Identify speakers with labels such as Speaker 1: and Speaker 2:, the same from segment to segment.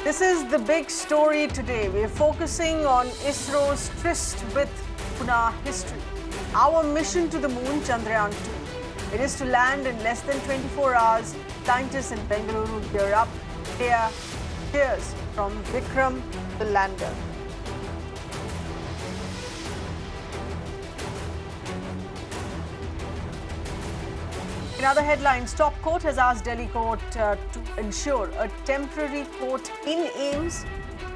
Speaker 1: This is the big story today. We're focusing on ISRO's tryst with lunar history. Our mission to the moon, Chandrayaan-2. It is to land in less than 24 hours. Scientists in Bengaluru gear up. Cheers from Vikram, the lander. In other headlines, top court has asked Delhi court to ensure a temporary court in AIIMS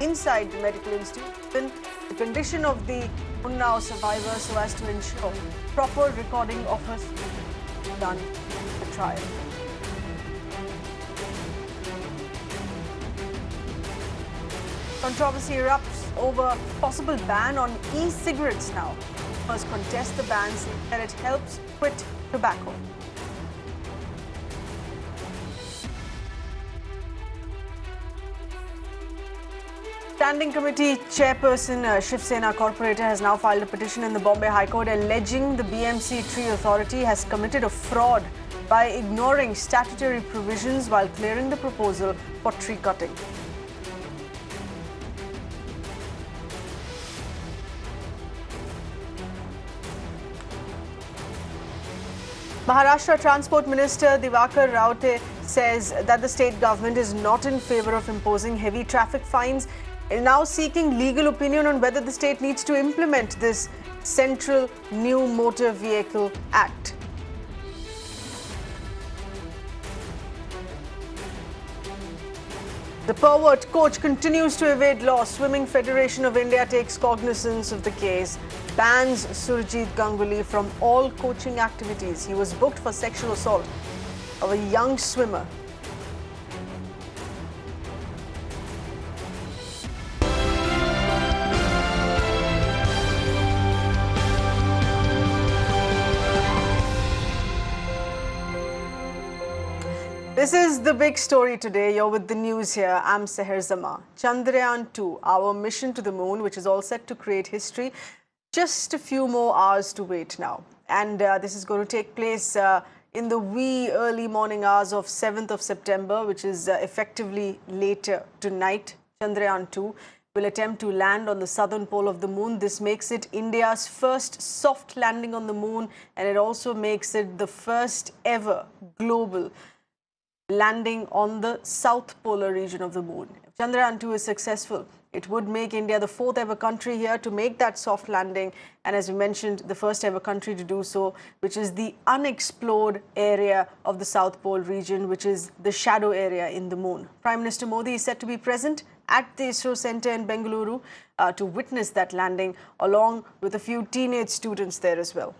Speaker 1: inside the medical institute. The condition of the Unnao survivor so as to ensure proper recording of her done the trial. Controversy erupts over possible ban on e-cigarettes now. First contest the ban, saying that it helps quit tobacco. Standing Committee Chairperson Shiv Sena Corporator has now filed a petition in the Bombay High Court alleging the BMC Tree Authority has committed a fraud by ignoring statutory provisions while clearing the proposal for tree cutting. Maharashtra Transport Minister Diwakar Raote says that the state government is not in favour of imposing heavy traffic fines, and now seeking legal opinion on whether the state needs to implement this Central New Motor Vehicle Act. The pervert coach continues to evade law. Swimming Federation of India takes cognizance of the case, bans Surjit Ganguly from all coaching activities. He was booked for sexual assault of a young swimmer. This is the big story today. You're with the news here. I'm Seher Zama. Chandrayaan-2, our mission to the moon, which is all set to create history. Just a few more hours to wait now. And this is going to take place in the wee early morning hours of 7th of September, which is effectively later tonight. Chandrayaan-2 will attempt to land on the southern pole of the moon. This makes it India's first soft landing on the moon, and it also makes it the first ever global landing on the south polar region of the moon. If Chandrayaan-2 is successful, it would make India the fourth ever country here to make that soft landing, and as we mentioned, the first ever country to do so, which is the unexplored area of the South Pole region, which is the shadow area in the moon. Prime Minister Modi is set to be present at the ISRO Centre in Bengaluru to witness that landing, along with a few teenage students there as well.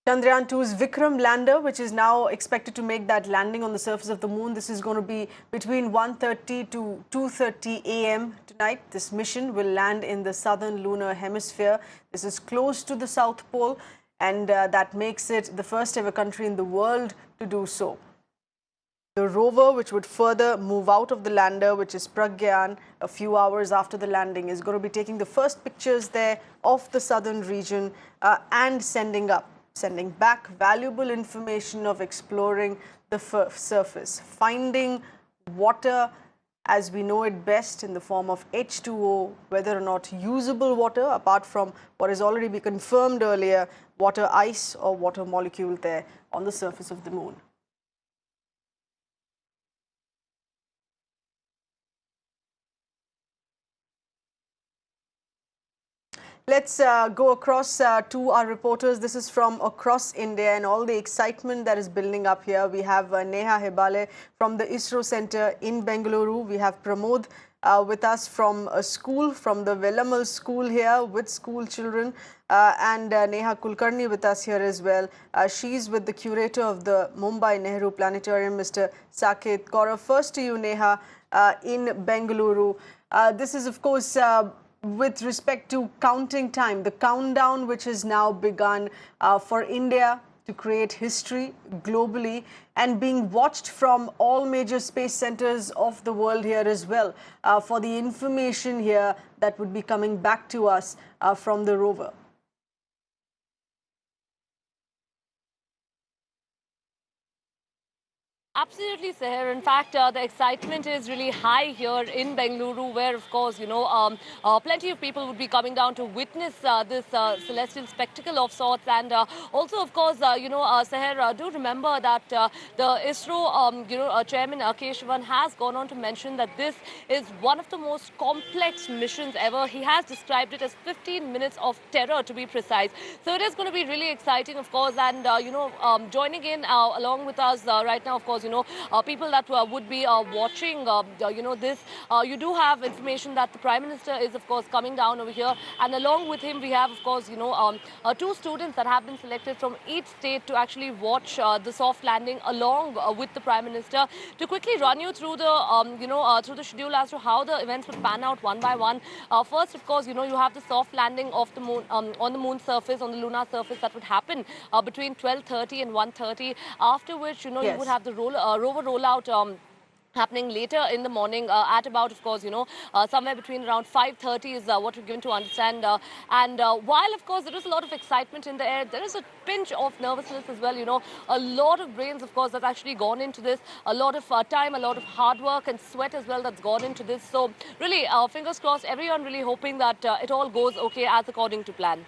Speaker 1: Chandrayaan-2's Vikram lander, which is now expected to make that landing on the surface of the moon. This is going to be between 1:30 to 2:30 a.m. tonight. This mission will land in the southern lunar hemisphere. This is close to the South Pole, and that makes it the first ever country in the world to do so. The rover, which would further move out of the lander, which is Pragyan, a few hours after the landing, is going to be taking the first pictures there of the southern region and sending back valuable information of exploring the surface, finding water as we know it best in the form of H2O, whether or not usable water, apart from what has already been confirmed earlier, water ice or water molecule there on the surface of the moon. Let's go across to our reporters. This is from across India and all the excitement that is building up here. We have Neha Hebale from the ISRO Centre in Bengaluru. We have Pramod with us from a school, from the Velamal school here with school children. And Neha Kulkarni with us here as well. She's with the curator of the Mumbai Nehru Planetarium, Mr. Saket Kaur. First to you, Neha, in Bengaluru. This is, of course, with respect to counting time, the countdown which has now begun for India to create history globally and being watched from all major space centers of the world here as well for the information here that would be coming back to us from the rover.
Speaker 2: Absolutely, Seher. In fact, the excitement is really high here in Bengaluru, where, of course, plenty of people would be coming down to witness this celestial spectacle of sorts. And also, of course, Seher, do remember that the ISRO, Chairman Keshavan has gone on to mention that this is one of the most complex missions ever. He has described it as 15 minutes of terror, to be precise. So it is going to be really exciting, of course. And, joining in along with us right now, of course, people that would be watching, this, you do have information that the Prime Minister is, of course, coming down over here. And along with him, we have, of course, two students that have been selected from each state to actually watch the soft landing along with the Prime Minister. To quickly run you through the, through the schedule as to how the events would pan out one by one. First, of course, you have the soft landing of the moon on the moon's surface, on the lunar surface, that would happen between 12:30 and 1:30. After which, you would have the rover rollout happening later in the morning at about, of course, somewhere between around 5:30 is what we're given to understand. And while, of course, there is a lot of excitement in the air, there is a pinch of nervousness as well. A lot of brains, of course, that's actually gone into this. A lot of time, a lot of hard work and sweat as well that's gone into this. So really, fingers crossed, everyone really hoping that it all goes okay as according to plan.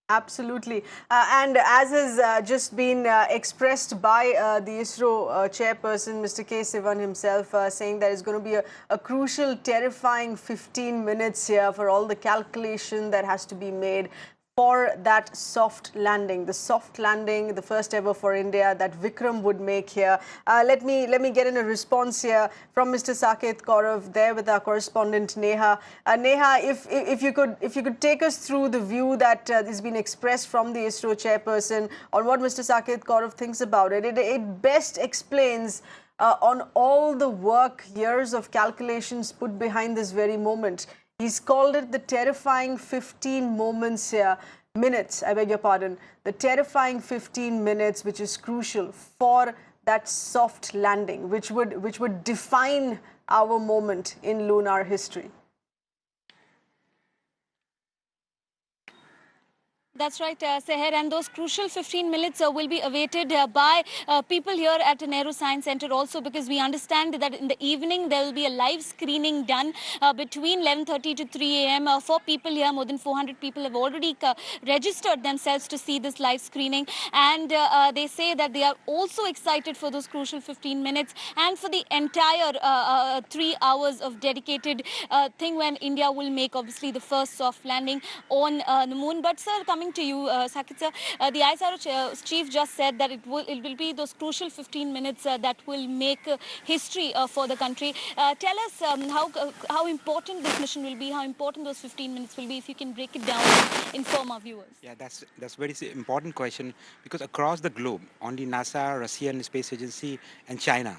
Speaker 1: Absolutely. And as has just been expressed by the ISRO chairperson, Mr. K. Sivan himself, saying that it's going to be a crucial, terrifying 15 minutes here for all the calculation that has to be made for that soft landing, the first ever for India that Vikram would make here. Let me get in a response here from Mr. Saket Kaurav there with our correspondent Neha. Neha, if you could take us through the view that has been expressed from the ISRO chairperson on what Mr. Saket Kaurav thinks about it. It best explains on all the work, years of calculations put behind this very moment. He's called it the terrifying 15 moments here, minutes, I beg your pardon, the terrifying 15 minutes, which is crucial for that soft landing, which would define our moment in lunar history.
Speaker 3: That's right, Seher, and those crucial 15 minutes will be awaited by people here at Nehru Science Centre also, because we understand that in the evening there will be a live screening done between 11:30 to 3 a.m. For people here. More than 400 people have already registered themselves to see this live screening, and they say that they are also excited for those crucial 15 minutes and for the entire 3 hours of dedicated thing when India will make, obviously, the first soft landing on the moon. But, sir, coming to you, Saket sir, the ISRO chief just said that it will be those crucial 15 minutes that will make history for the country. Tell us how important this mission will be, how important those 15 minutes will be, if you can break it down and inform our viewers.
Speaker 4: Yeah, that's very important question, because across the globe, only NASA, Russian Space Agency, and China,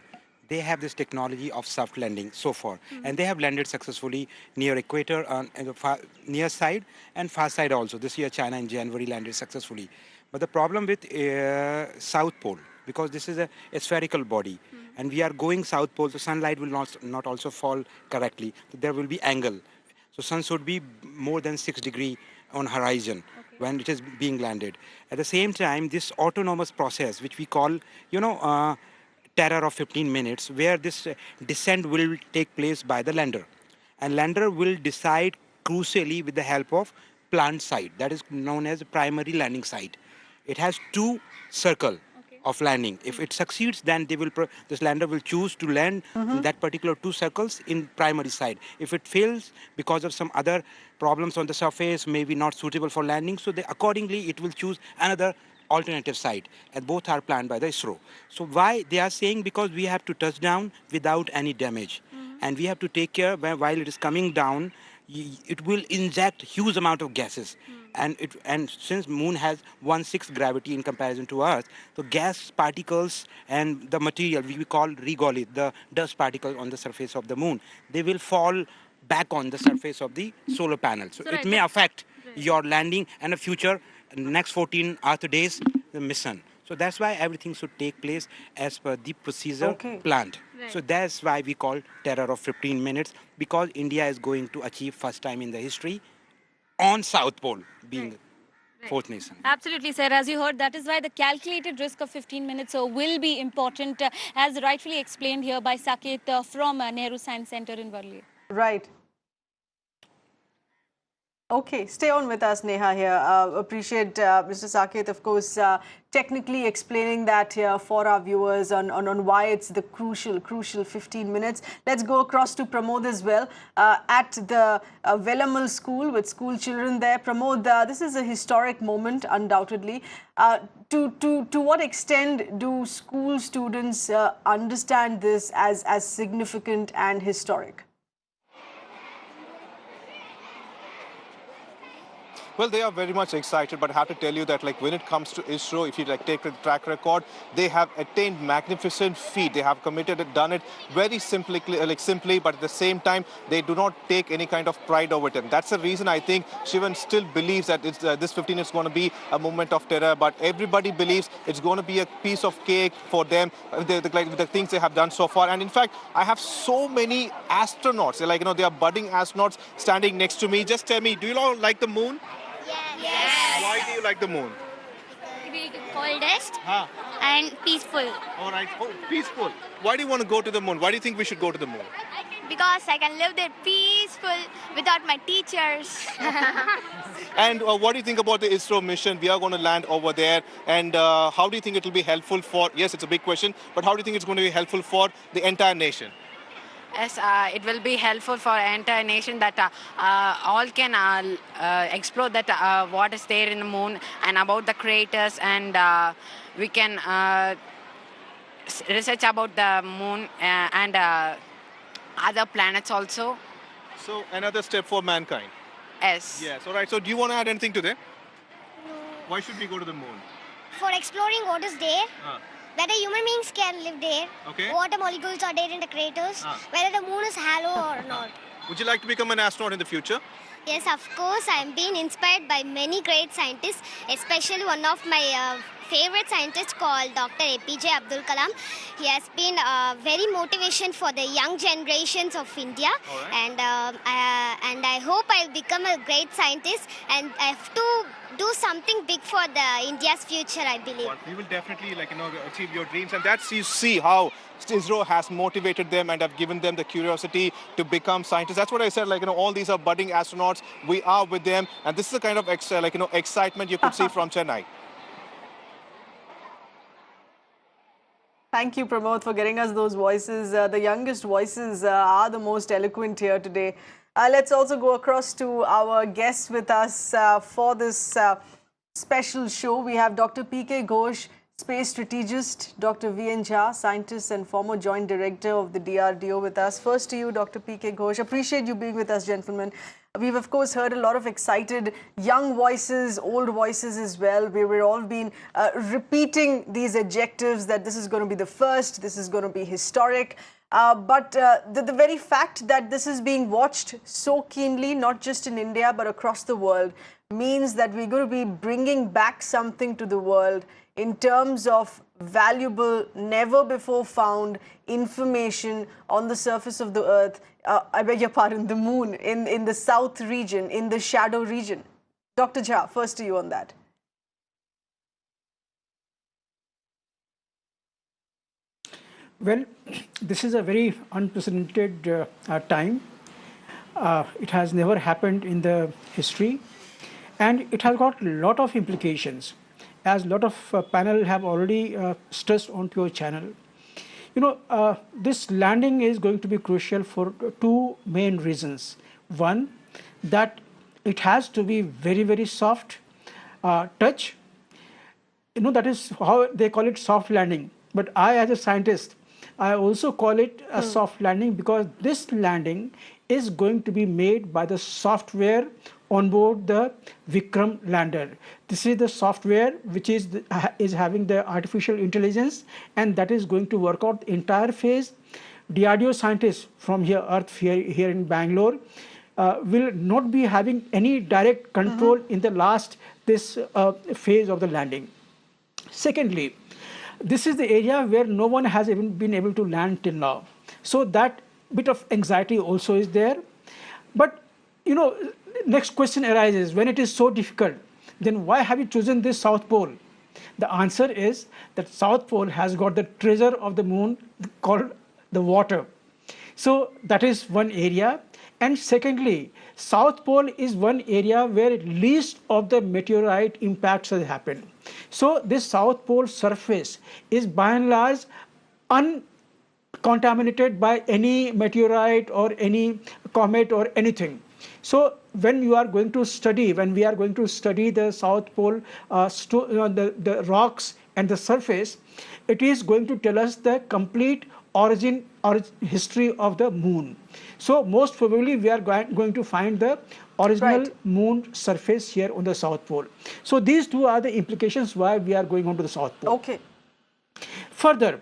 Speaker 4: they have this technology of soft landing so far, and they have landed successfully near equator on the near side and far side also. This year, China in January landed successfully. But the problem with South Pole, because this is a spherical body, and we are going South Pole, so sunlight will not also fall correctly. So there will be angle. So sun should be more than 6 degrees on horizon when it is being landed. At the same time, this autonomous process, which we call, terror of 15 minutes, where this descent will take place by the lander. And lander will decide crucially with the help of plant site, that is known as primary landing site. It has 2 circles of landing. If it succeeds, then this lander will choose to land in that particular 2 circles in primary side. If it fails because of some other problems on the surface, maybe not suitable for landing, so accordingly it will choose another alternative site, and both are planned by the ISRO. So why they are saying? Because we have to touch down without any damage, and we have to take care while it is coming down. It will inject huge amount of gases, and since moon has 1/6 gravity in comparison to Earth, so gas particles and the material we call regolith, the dust particles on the surface of the moon, they will fall back on the surface of the solar panel. So it may affect your landing and a future next 14 Earth days the mission. So that's why everything should take place as per the procedure planned. Right. So that's why we call terror of 15 minutes, because India is going to achieve first time in the history on South Pole being. fourth nation.
Speaker 3: Absolutely, sir. As you heard, that is why the calculated risk of 15 minutes will be important, as rightfully explained here by Saket from Nehru Science Center in Worli.
Speaker 1: Right. Okay, stay on with us, Neha, here. Appreciate Mr. Saket, of course, technically explaining that here for our viewers on why it's the crucial 15 minutes. Let's go across to Pramod as well at the Velamal school with school children there. Pramod, this is a historic moment, undoubtedly. To what extent do school students understand this as significant and historic?
Speaker 5: Well, they are very much excited, but I have to tell you that, like, when it comes to ISRO, if you take the track record, they have attained magnificent feat. They have committed it, done it very simply, but at the same time, they do not take any kind of pride over it. And that's the reason I think Shivan still believes that this 15 is going to be a moment of terror, but everybody believes it's going to be a piece of cake for them, the things they have done so far. And in fact, I have so many astronauts, they are budding astronauts standing next to me. Just tell me, do you all like the moon?
Speaker 6: Yes.
Speaker 5: Why do you like the moon?
Speaker 6: Coldest and peaceful.
Speaker 5: All right. Oh, peaceful. Why do you want to go to the moon? Why do you think we should go to the moon?
Speaker 6: Because I can live there peaceful without my teachers.
Speaker 5: And what do you think about the ISRO mission? We are going to land over there. And how do you think it will be helpful for, yes, it's a big question, but how do you think it's going to be helpful for the entire nation?
Speaker 7: Yes, it will be helpful for entire nation that all can explore that what is there in the moon and about the craters, and we can research about the moon and other planets also.
Speaker 5: So another step for mankind.
Speaker 7: Yes.
Speaker 5: Yes. All right. So do you want to add anything to that? Why should we go to the moon?
Speaker 6: For exploring what is there, whether human beings can live there, what molecules are there in the craters, whether the moon is hollow or not.
Speaker 5: Would you like to become an astronaut in the future?
Speaker 6: Yes, of course. I am being inspired by many great scientists, especially one of my favorite scientists called Dr PK Kalam. He has been very motivation for the young generations of India, and I hope I'll become a great scientist, and I have to do something big for the India's future, I believe.
Speaker 5: We will definitely achieve your dreams, and that's, you see how ISRO has motivated them and have given them the curiosity to become scientists. That's what I said, all these are budding astronauts. We are with them, and this is the kind of excitement you could see from Chennai.
Speaker 1: Thank you, Pramod, for getting us those voices. The youngest voices are the most eloquent here today. Let's also go across to our guests with us for this special show. We have Dr. PK Ghosh, space strategist, Dr. V.N. Jha, scientist and former joint director of the DRDO with us. First to you, Dr. PK Ghosh. Appreciate you being with us, gentlemen. We've, of course, heard a lot of excited young voices, old voices as well. We've all been repeating these adjectives that this is going to be the first, this is going to be historic. But the very fact that this is being watched so keenly, not just in India, but across the world, means that we're going to be bringing back something to the world in terms of valuable, never before found information on the surface of the earth, I beg your pardon, the moon, in the south region, in the shadow region. Dr. Jha, first to you on that.
Speaker 8: Well, this is a very unprecedented time. It has never happened in the history, and it has got a lot of implications, as a lot of panel have already stressed onto your channel. This landing is going to be crucial for two main reasons. One, that it has to be very, very soft touch. That is how they call it, soft landing. But I, as a scientist, I also call it a soft landing, because this landing is going to be made by the software on board the Vikram lander. This is the software which is having the artificial intelligence, and that is going to work out the entire phase. DRDO scientists from here, Earth here in Bangalore, will not be having any direct control in the this phase of the landing. Secondly, this is the area where no one has even been able to land till now. So that bit of anxiety also is there. But, next question arises, when it is so difficult, then why have you chosen this South Pole? The answer is that South Pole has got the treasure of the moon called the water. So that is one area. And secondly, South Pole is one area where least of the meteorite impacts has happened. So this South Pole surface is by and large uncontaminated by any meteorite or any comet or anything. So when we are going to study the South Pole, the rocks and the surface, it is going to tell us the complete origin or history of the moon. So most probably we are going to find the original moon surface here on the South Pole. So these two are the implications why we are going on to the South Pole.
Speaker 1: Okay.
Speaker 8: Further,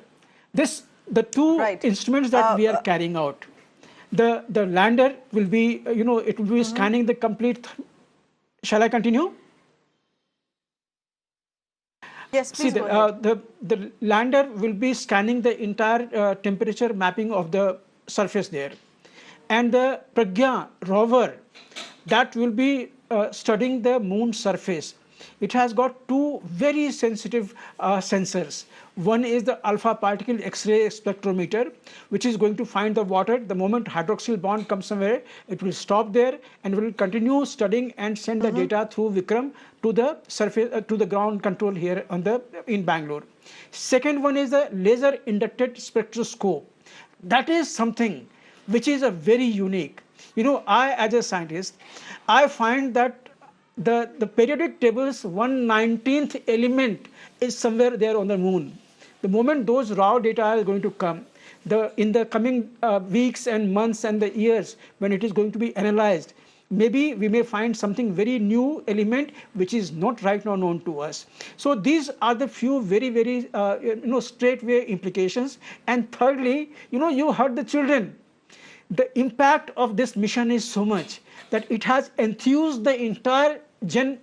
Speaker 8: the two instruments that we are carrying out, the lander will be, it will be scanning the complete. Shall I continue?
Speaker 1: Yes, please.
Speaker 8: See, the lander will be scanning the entire temperature mapping of the surface there, and the Pragya rover, that will be studying the moon surface. It has got two very sensitive sensors. One is the alpha particle X-ray spectrometer, which is going to find the water. The moment hydroxyl bond comes somewhere, it will stop there and will continue studying and send the data through Vikram to the surface, to the ground control here in Bangalore. Second one is the laser inducted spectroscope. That is something which is a very unique. I as a scientist, I find that the periodic table's 1/19th element is somewhere there on the moon. The moment those raw data is going to come, in the coming weeks and months and the years when it is going to be analyzed, maybe we may find something very new element which is not right now known to us. So these are the few very, very straightway implications. And thirdly, you heard the children. The impact of this mission is so much that it has enthused the entire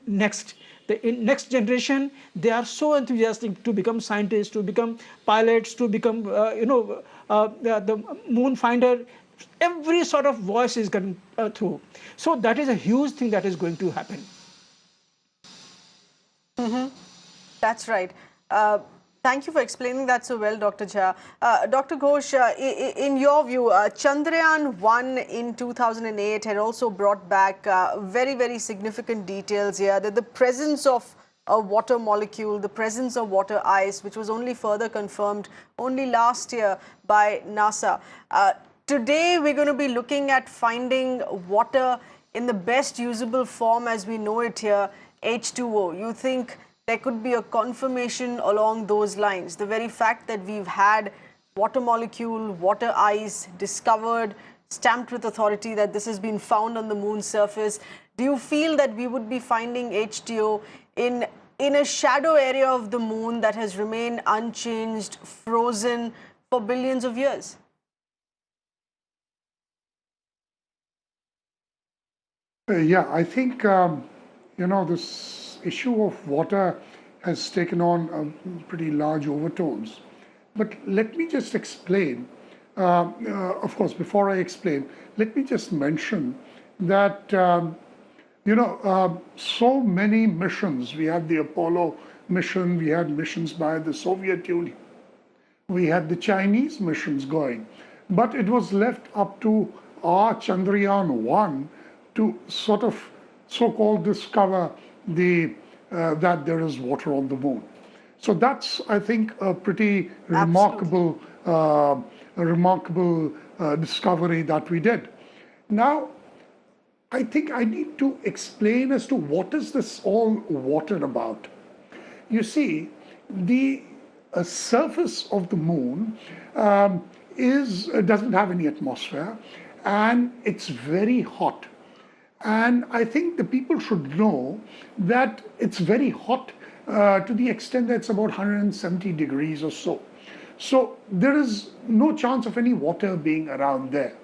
Speaker 8: next. The next generation, they are so enthusiastic to become scientists, to become pilots, to become, the moon finder. Every sort of voice is coming through. So that is a huge thing that is going to happen.
Speaker 1: That's right. Thank you for explaining that so well, Dr. Jha. Dr. Ghosh, in your view, Chandrayaan-1 in 2008 had also brought back very, very significant details here, that the presence of a water molecule, the presence of water ice, which was only further confirmed only last year by NASA. Today, we're going to be looking at finding water in the best usable form as we know it here, H2O. You think there could be a confirmation along those lines? The very fact that we've had water molecule, water ice discovered, stamped with authority that this has been found on the moon's surface. Do you feel that we would be finding H2O in a shadow area of the moon that has remained unchanged, frozen for billions of years?
Speaker 9: Yeah, I think, this issue of water has taken on pretty large overtones. But let me just explain, of course, before I explain, let me just mention that, so many missions. We had the Apollo mission, we had missions by the Soviet Union, we had the Chinese missions going, but it was left up to our Chandrayaan-1 to sort of so-called discover that there is water on the moon. So that's, I think, a pretty remarkable discovery that we did. Now, I think I need to explain as to what is this all water about. You see, the surface of the moon doesn't have any atmosphere, and it's very hot. And I think the people should know that it's very hot to the extent that it's about 170 degrees or so. So there is no chance of any water being around there.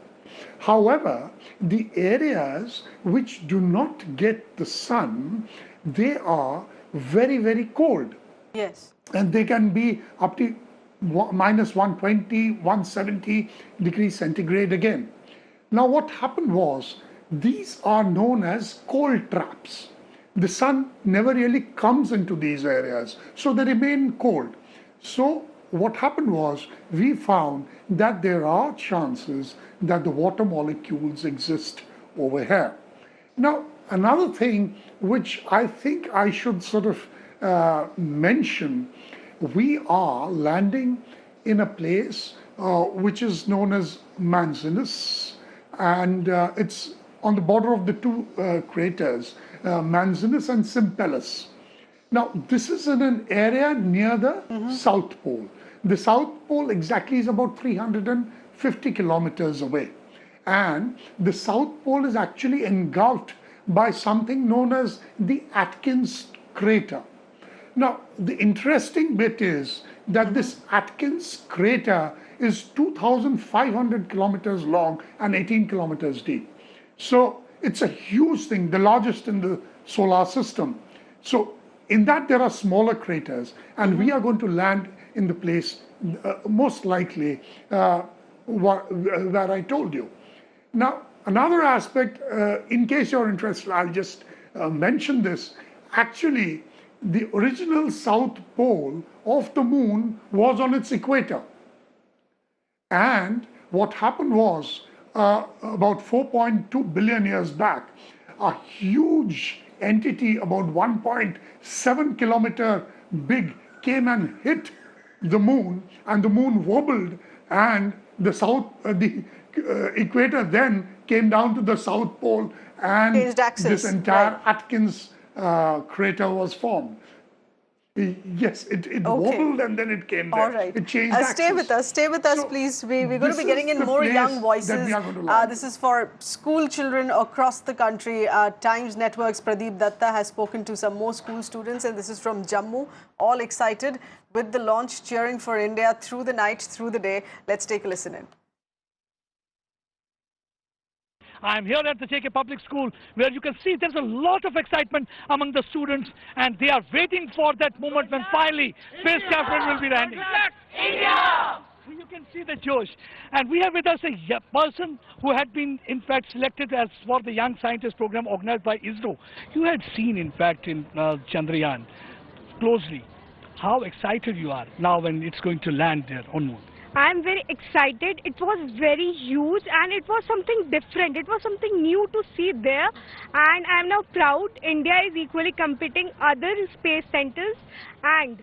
Speaker 9: However, the areas which do not get the sun, they are very, very cold.
Speaker 1: Yes.
Speaker 9: And they can be up to minus 120, 170 degrees centigrade again. Now what happened was, these are known as cold traps. the sun never really comes into these areas, so they remain cold. So what happened was, we found that there are chances that the water molecules exist over here. Now, another thing which I think I should sort of mention, we are landing in a place which is known as Manzinus, and it's on the border of the two craters, Manzinus and Sympellus. Now, this is in an area near the South Pole. The South Pole exactly is about 350 kilometers away. And the South Pole is actually engulfed by something known as the Atkins crater. Now, the interesting bit is that this Atkins crater is 2,500 kilometers long and 18 kilometers deep. So it's a huge thing, the largest in the solar system. So in that there are smaller craters, and we are going to land in the place most likely where I told you. Now, another aspect, in case you're interested, I'll just mention this. Actually, the original South Pole of the moon was on its equator. And what happened was, about 4.2 billion years back, a huge entity about 1.7 kilometer big came and hit the moon, and the moon wobbled, and the equator then came down to the South Pole, and this entire Atkins crater was formed. Yes, it wobbled and then it came back.
Speaker 1: All right.
Speaker 9: It changed axis.
Speaker 1: Stay with us, please. We're going to be getting in more young voices. This is for school children across the country. Times Network's Pradeep Datta has spoken to some more school students, and this is from Jammu, all excited with the launch, cheering for India through the night, through the day. Let's take a listen in.
Speaker 10: I'm here at the JK Public School, where you can see there's a lot of excitement among the students, and they are waiting for that moment when finally spacecraft will be landing. India! You can see the Josh. And we have with us a person who had been, in fact, selected as for the Young Scientist program organized by ISRO. You had seen, in fact, in Chandrayaan closely. How excited you are now when it's going to land there on Moon?
Speaker 11: I am very excited. It was very huge and it was something different. It was something new to see there, and I am now proud. India is equally competing other space centers, and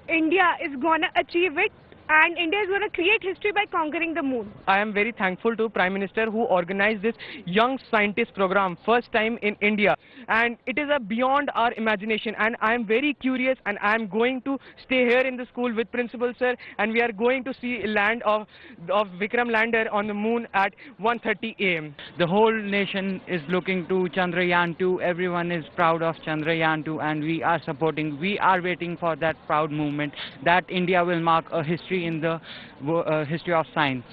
Speaker 11: India is going to achieve it, and India is going to create history by conquering the moon.
Speaker 12: I am very thankful to Prime Minister who organized this Young Scientist program first time in India, and it is beyond our imagination, and I am very curious, and I am going to stay here in the school with Principal Sir, and we are going to see land of Vikram lander on the moon at 1:30 a.m.
Speaker 13: The whole nation is looking to Chandrayaan-2. Everyone is proud of Chandrayaan-2, and we are supporting, we are waiting for that proud movement that India will mark a history in the history of science.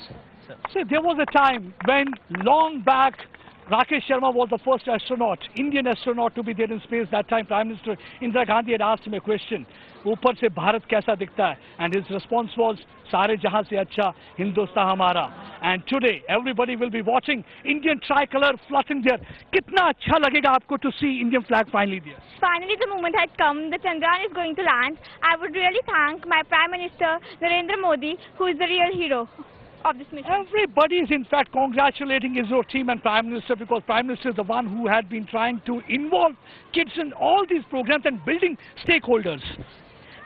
Speaker 10: See, there was a time when long back Rakesh Sharma was the first astronaut, Indian astronaut to be there in space. That time Prime Minister Indira Gandhi had asked him a question, ऊपर से भारत कैसा दिखता है? And his response was, सारे जहां से अच्छा हिंदुस्तान हमारा. And today everybody will be watching Indian tricolor fluttering there. कितना अच्छा लगेगा आपको to see Indian flag finally there?
Speaker 11: Finally, the moment had come. The Chandrayaan is going to land. I would really thank my Prime Minister Narendra Modi, who is the real hero of this mission.
Speaker 10: Everybody is in fact congratulating ISRO team and Prime Minister, because Prime Minister is the one who had been trying to involve kids in all these programs and building stakeholders.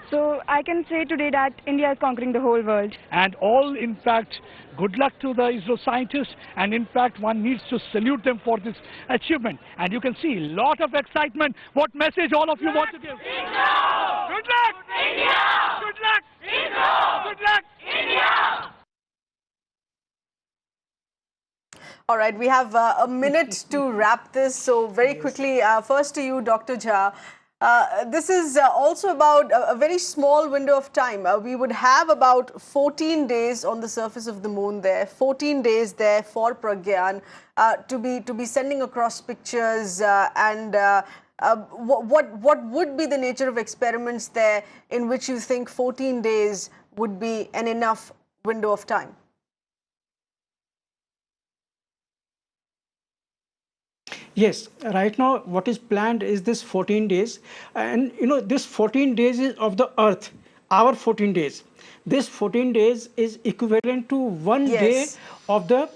Speaker 11: So I can say today that India is conquering the whole world.
Speaker 10: And all, in fact, good luck to the ISRO scientists, and in fact one needs to salute them for this achievement. And you can see a lot of excitement. What message all of you want to give? ISRO! Good luck! India! Good luck! ISRO! Good luck! India!
Speaker 1: All right, we have a minute to wrap this. So very quickly, first to you, Dr. Jha. This is also about a very small window of time. We would have about 14 days on the surface of the moon there, 14 days there for Pragyan to be sending across pictures and what would be the nature of experiments there in which you think 14 days would be an enough window of time?
Speaker 8: Yes, right now what is planned is this 14 days, and this 14 days is of the Earth, our 14 days. This 14 days is equivalent to one day
Speaker 1: Yes.
Speaker 8: of the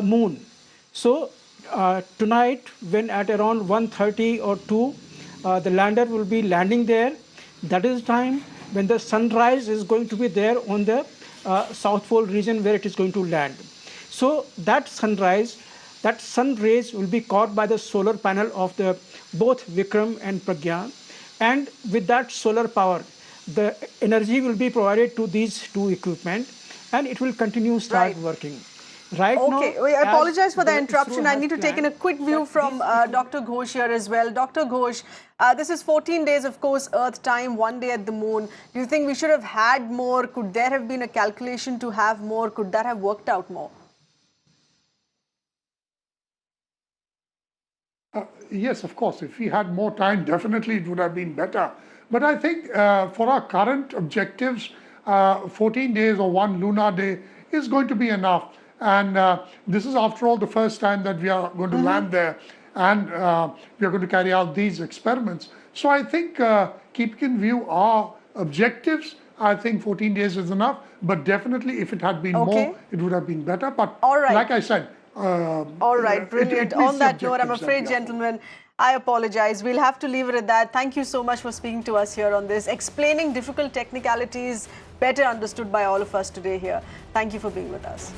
Speaker 8: moon. So tonight, when at around 1:30 or 2, the lander will be landing there. That is the time when the sunrise is going to be there on the South Pole region where it is going to land. So that sunrise, that sun rays will be caught by the solar panel of the both Vikram and Pragyan, and with that solar power, the energy will be provided to these two equipment, and it will continue start working. Right now,
Speaker 1: okay, I apologize for the interruption.
Speaker 8: ISRO
Speaker 1: I
Speaker 8: has
Speaker 1: need to take in a
Speaker 8: planned
Speaker 1: quick view from Dr. Ghosh here as well. Dr. Ghosh, this is 14 days, of course, Earth time, 1 day at the moon. Do you think we should have had more? Could there have been a calculation to have more? Could that have worked out more?
Speaker 9: Yes, of course. If we had more time, definitely it would have been better. But I think for our current objectives, 14 days or one lunar day is going to be enough. And this is, after all, the first time that we are going to land there, and we are going to carry out these experiments. So I think, keeping in view our objectives, I think 14 days is enough. But definitely, if it had been more, it would have been better. But like I said,
Speaker 1: all right, brilliant. On that note, I'm afraid, gentlemen, I apologize. We'll have to leave it at that. Thank you so much for speaking to us here on this, explaining difficult technicalities better understood by all of us today here. Thank you for being with us.